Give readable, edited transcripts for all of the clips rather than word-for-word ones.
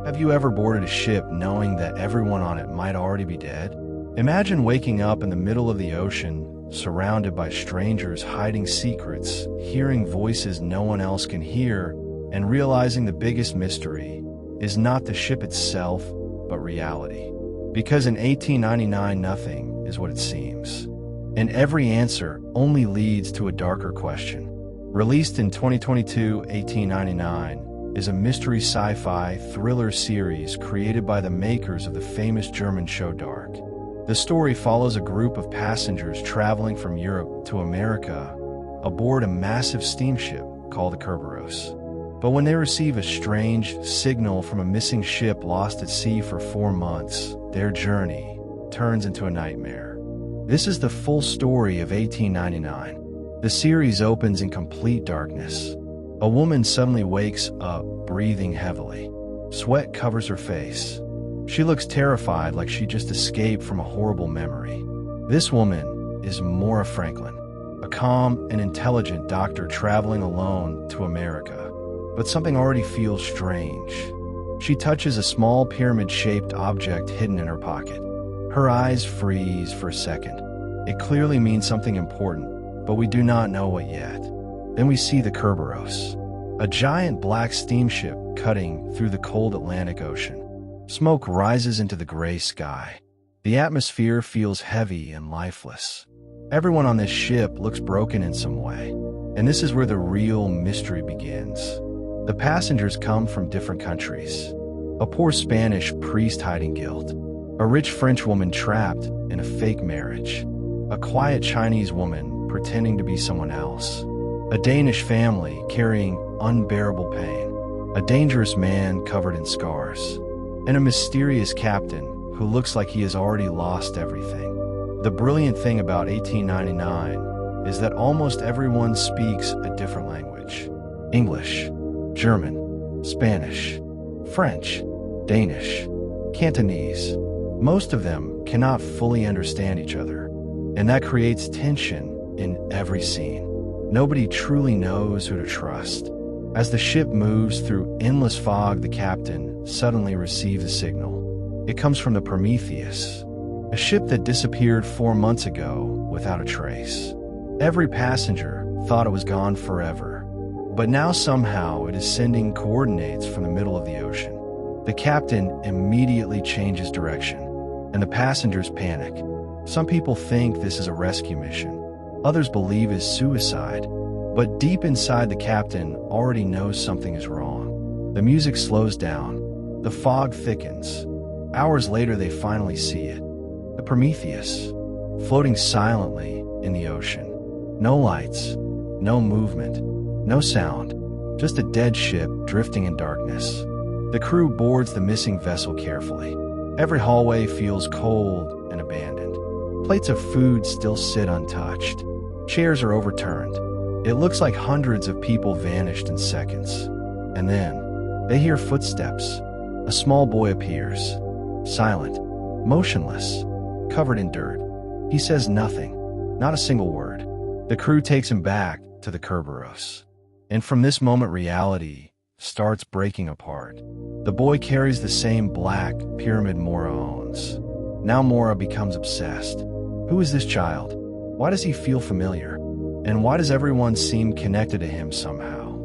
Have you ever boarded a ship knowing that everyone on it might already be dead? Imagine waking up in the middle of the ocean, surrounded by strangers hiding secrets, hearing voices no one else can hear, and realizing the biggest mystery is not the ship itself, but reality. Because in 1899, nothing is what it seems. And every answer only leads to a darker question. Released in 2022, 1899 is a mystery sci-fi thriller series created by the makers of the famous German show Dark. The story follows a group of passengers traveling from Europe to America aboard a massive steamship called the Kerberos. But when they receive a strange signal from a missing ship lost at sea for 4 months, their journey turns into a nightmare. This is the full story of 1899. The series opens in complete darkness. A woman suddenly wakes up, breathing heavily. Sweat covers her face. She looks terrified, like she just escaped from a horrible memory. This woman is Maura Franklin, a calm and intelligent doctor traveling alone to America. But something already feels strange. She touches a small pyramid-shaped object hidden in her pocket. Her eyes freeze for a second. It clearly means something important, but we do not know what yet. Then we see the Kerberos, a giant black steamship cutting through the cold Atlantic Ocean. Smoke rises into the gray sky. The atmosphere feels heavy and lifeless. Everyone on this ship looks broken in some way, and this is where the real mystery begins. The passengers come from different countries. A poor Spanish priest hiding guilt, a rich French woman trapped in a fake marriage, a quiet Chinese woman pretending to be someone else, a Danish family carrying unbearable pain, a dangerous man covered in scars, and a mysterious captain who looks like he has already lost everything. The brilliant thing about 1899 is that almost everyone speaks a different language. English, German, Spanish, French, Danish, Cantonese. Most of them cannot fully understand each other, and that creates tension in every scene. Nobody truly knows who to trust. As the ship moves through endless fog, the captain suddenly receives a signal. It comes from the Prometheus, a ship that disappeared 4 months ago without a trace. Every passenger thought it was gone forever, but now somehow it is sending coordinates from the middle of the ocean. The captain immediately changes direction, and the passengers panic. Some people think this is a rescue mission. Others believe it's suicide, but deep inside the captain already knows something is wrong. The music slows down. The fog thickens. Hours later, they finally see it. The Prometheus, floating silently in the ocean. No lights, no movement, no sound, just a dead ship drifting in darkness. The crew boards the missing vessel carefully. Every hallway feels cold and abandoned. Plates of food still sit untouched. Chairs are overturned. It looks like hundreds of people vanished in seconds. And then, they hear footsteps. A small boy appears, silent, motionless, covered in dirt. He says nothing, not a single word. The crew takes him back to the Kerberos. And from this moment, reality starts breaking apart. The boy carries the same black pyramid Maura owns. Now Maura becomes obsessed. Who is this child? Why does he feel familiar? And why does everyone seem connected to him somehow?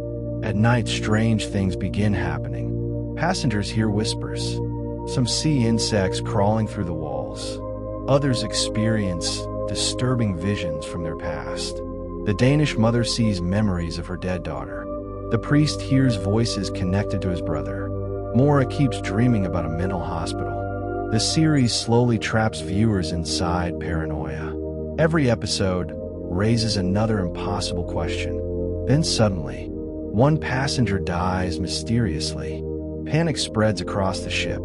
At night, strange things begin happening. Passengers hear whispers. Some see insects crawling through the walls. Others experience disturbing visions from their past. The Danish mother sees memories of her dead daughter. The priest hears voices connected to his brother. Maura keeps dreaming about a mental hospital. The series slowly traps viewers inside paranoia. Every episode raises another impossible question. Then suddenly, one passenger dies mysteriously. Panic spreads across the ship.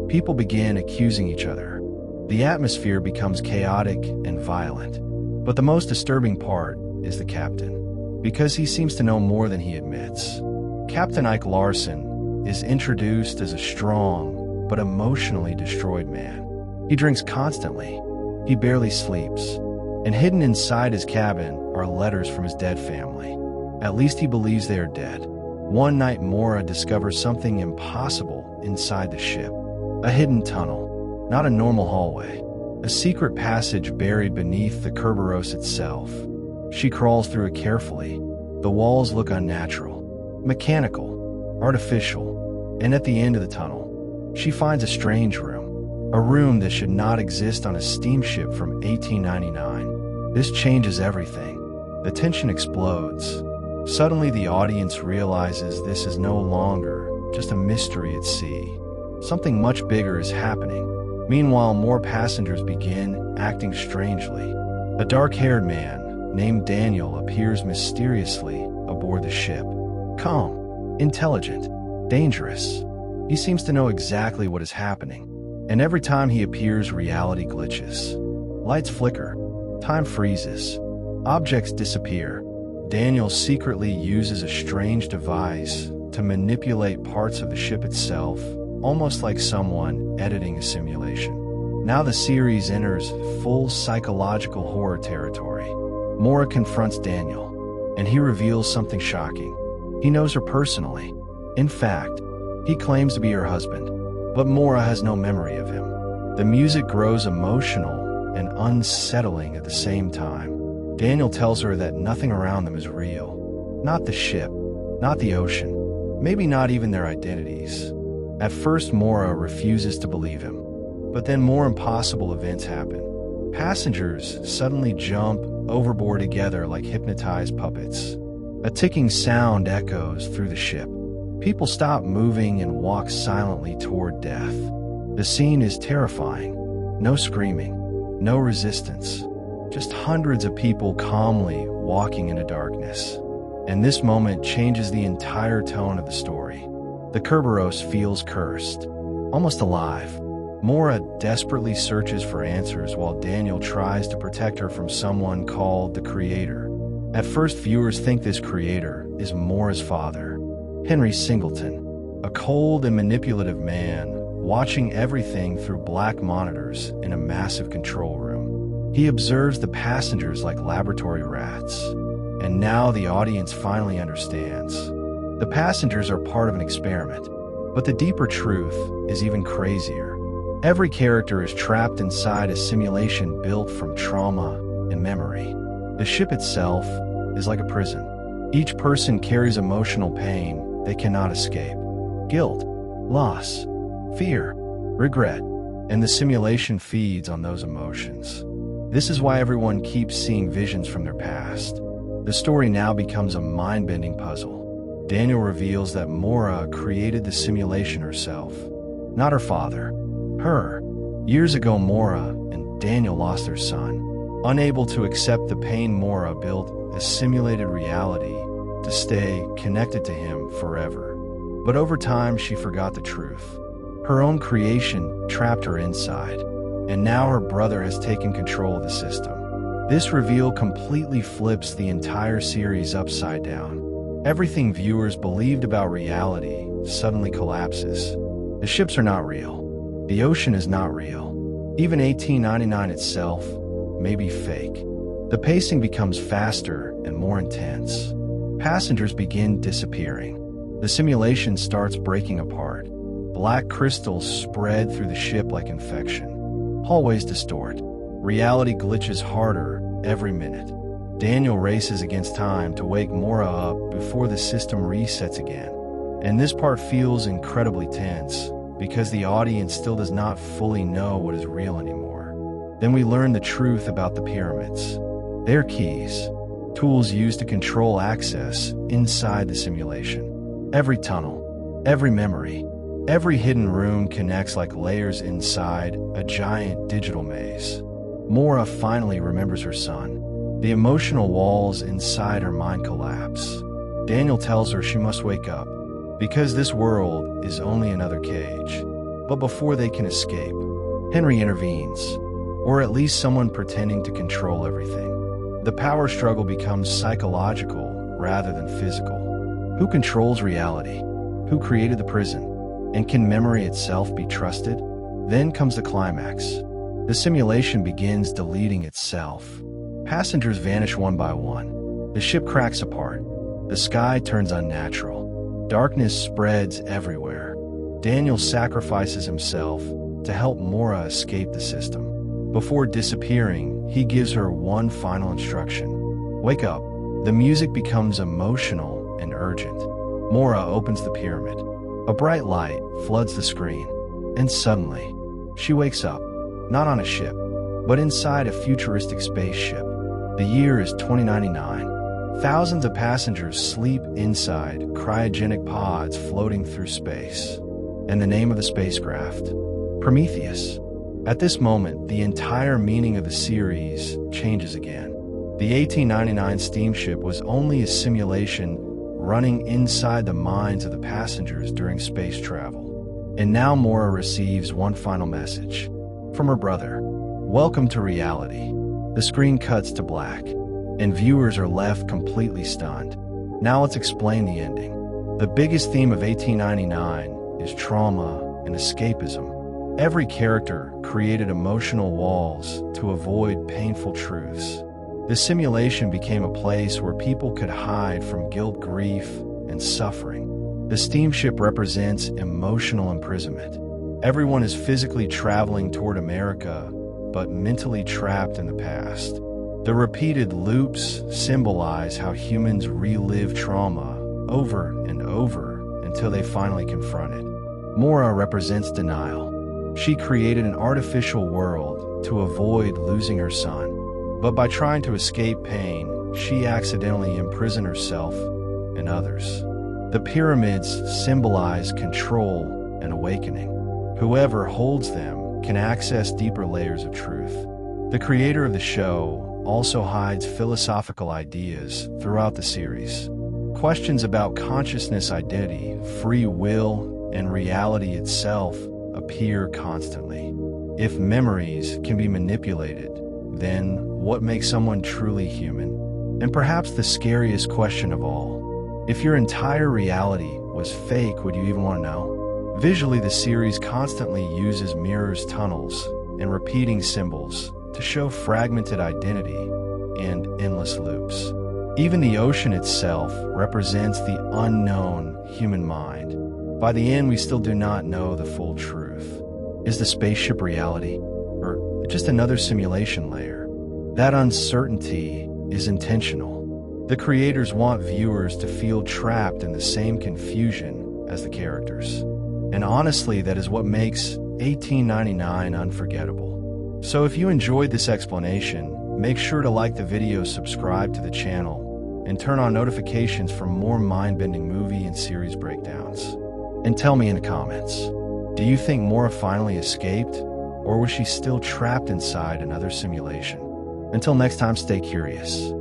People begin accusing each other. The atmosphere becomes chaotic and violent. But the most disturbing part is the captain, because he seems to know more than he admits. Captain Ike Larson is introduced as a strong but emotionally destroyed man. He drinks constantly. He barely sleeps. And hidden inside his cabin are letters from his dead family. At least he believes they are dead. One night, Mora discovers something impossible inside the ship. A hidden tunnel, not a normal hallway. A secret passage buried beneath the Kerberos itself. She crawls through it carefully. The walls look unnatural, mechanical, artificial, and at the end of the tunnel, she finds a strange room. A room that should not exist on a steamship from 1899. This changes everything. The tension explodes. Suddenly, the audience realizes this is no longer just a mystery at sea. Something much bigger is happening. Meanwhile, more passengers begin acting strangely. A dark-haired man named Daniel appears mysteriously aboard the ship. Calm, intelligent, dangerous. He seems to know exactly what is happening. And every time he appears, reality glitches. Lights flicker. Time freezes. Objects disappear. Daniel secretly uses a strange device to manipulate parts of the ship itself, almost like someone editing a simulation. Now the series enters full psychological horror territory. Mora confronts Daniel, and he reveals something shocking. He knows her personally. In fact, he claims to be her husband, but Mora has no memory of him. The music grows emotional and unsettling at the same time. Daniel tells her that nothing around them is real. Not the ship, not the ocean, maybe not even their identities. At first, Mora refuses to believe him, but then more impossible events happen. Passengers suddenly jump overboard together like hypnotized puppets. A ticking sound echoes through the ship. People stop moving and walk silently toward death. The scene is terrifying. No screaming, no resistance, just hundreds of people calmly walking into darkness. And this moment changes the entire tone of the story. The Kerberos feels cursed, almost alive. Mora desperately searches for answers while Daniel tries to protect her from someone called the Creator. At first, viewers think this Creator is Mora's father, Henry Singleton, a cold and manipulative man watching everything through black monitors in a massive control room. He observes the passengers like laboratory rats. And now the audience finally understands. The passengers are part of an experiment, but the deeper truth is even crazier. Every character is trapped inside a simulation built from trauma and memory. The ship itself is like a prison. Each person carries emotional pain they cannot escape. Guilt, loss, fear, regret, and the simulation feeds on those emotions. This is why everyone keeps seeing visions from their past. The story now becomes a mind-bending puzzle. Daniel reveals that Mora created the simulation herself, not her father, her. Years ago, Mora and Daniel lost their son. Unable to accept the pain, Mora built a simulated reality to stay connected to him forever. But over time, she forgot the truth. Her own creation trapped her inside, and now her brother has taken control of the system. This reveal completely flips the entire series upside down. Everything viewers believed about reality suddenly collapses. The ships are not real. The ocean is not real. Even 1899 itself may be fake. The pacing becomes faster and more intense. Passengers begin disappearing. The simulation starts breaking apart. Black crystals spread through the ship like infection. Hallways distort. Reality glitches harder every minute. Daniel races against time to wake Mora up before the system resets again. And this part feels incredibly tense because the audience still does not fully know what is real anymore. Then we learn the truth about the pyramids. They're keys, tools used to control access inside the simulation. Every tunnel, every memory, every hidden room connects like layers inside a giant digital maze. Mora finally remembers her son. The emotional walls inside her mind collapse. Daniel tells her she must wake up, because this world is only another cage. But before they can escape, Henry intervenes, or at least someone pretending to control everything. The power struggle becomes psychological rather than physical. Who controls reality? Who created the prison? And can memory itself be trusted? Then comes the climax. The simulation begins deleting itself. Passengers vanish one by one. The ship cracks apart. The sky turns unnatural. Darkness spreads everywhere. Daniel sacrifices himself to help Mora escape the system. Before disappearing, he gives her one final instruction. Wake up. The music becomes emotional and urgent. Mora opens the pyramid. A bright light floods the screen, and suddenly, she wakes up, not on a ship, but inside a futuristic spaceship. The year is 2099. Thousands of passengers sleep inside cryogenic pods floating through space. And the name of the spacecraft? Prometheus. At this moment, the entire meaning of the series changes again. The 1899 steamship was only a simulation running inside the minds of the passengers during space travel. And now Mora receives one final message from her brother. Welcome to reality. The screen cuts to black, and viewers are left completely stunned. Now let's explain the ending. The biggest theme of 1899 is trauma and escapism. Every character created emotional walls to avoid painful truths. The simulation became a place where people could hide from guilt, grief, and suffering. The steamship represents emotional imprisonment. Everyone is physically traveling toward America, but mentally trapped in the past. The repeated loops symbolize how humans relive trauma over and over until they finally confront it. Mora represents denial. She created an artificial world to avoid losing her son. But by trying to escape pain, she accidentally imprisoned herself and others. The pyramids symbolize control and awakening. Whoever holds them can access deeper layers of truth. The creator of the show also hides philosophical ideas throughout the series. Questions about consciousness, identity, free will, and reality itself appear constantly. If memories can be manipulated, then what makes someone truly human? And perhaps the scariest question of all, if your entire reality was fake, would you even want to know? Visually, the series constantly uses mirrors, tunnels, and repeating symbols to show fragmented identity and endless loops. Even the ocean itself represents the unknown human mind. By the end, we still do not know the full truth. Is the spaceship reality, or just another simulation layer? That uncertainty is intentional. The creators want viewers to feel trapped in the same confusion as the characters. And honestly, that is what makes 1899 unforgettable. So if you enjoyed this explanation, make sure to like the video, subscribe to the channel, and turn on notifications for more mind-bending movie and series breakdowns. And tell me in the comments, do you think Mora finally escaped, or was she still trapped inside another simulation? Until next time, stay curious.